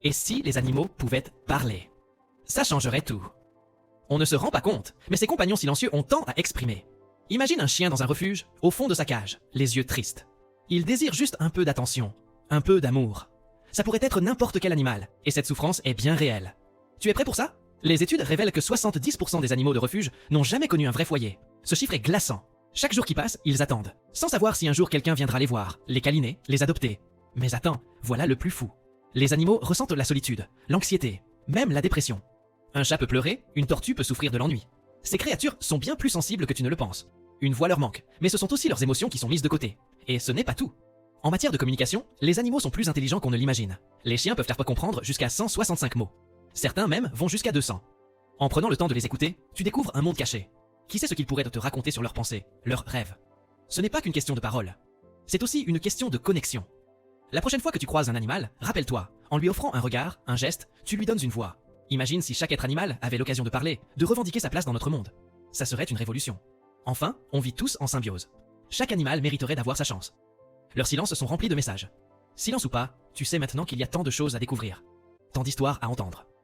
Et si les animaux pouvaient parler? Ça changerait tout. On ne se rend pas compte, mais ses compagnons silencieux ont tant à exprimer. Imagine un chien dans un refuge, au fond de sa cage, les yeux tristes. Il désire juste un peu d'attention, un peu d'amour. Ça pourrait être n'importe quel animal, et cette souffrance est bien réelle. Tu es prêt pour ça? Les études révèlent que 70% des animaux de refuge n'ont jamais connu un vrai foyer. Ce chiffre est glaçant. Chaque jour qui passe, ils attendent, sans savoir si un jour quelqu'un viendra les voir, les câliner, les adopter. Mais attends, voilà le plus fou. Les animaux ressentent la solitude, l'anxiété, même la dépression. Un chat peut pleurer, une tortue peut souffrir de l'ennui. Ces créatures sont bien plus sensibles que tu ne le penses. Une voix leur manque, mais ce sont aussi leurs émotions qui sont mises de côté. Et ce n'est pas tout. En matière de communication, les animaux sont plus intelligents qu'on ne l'imagine. Les chiens peuvent faire comprendre jusqu'à 165 mots. Certains même vont jusqu'à 200. En prenant le temps de les écouter, tu découvres un monde caché. Qui sait ce qu'ils pourraient te raconter sur leurs pensées, leurs rêves? Ce n'est pas qu'une question de parole. C'est aussi une question de connexion. La prochaine fois que tu croises un animal, rappelle-toi, en lui offrant un regard, un geste, tu lui donnes une voix. Imagine si chaque être animal avait l'occasion de parler, de revendiquer sa place dans notre monde. Ça serait une révolution. Enfin, on vit tous en symbiose. Chaque animal mériterait d'avoir sa chance. Leurs silences sont remplis de messages. Silence ou pas, tu sais maintenant qu'il y a tant de choses à découvrir. Tant d'histoires à entendre.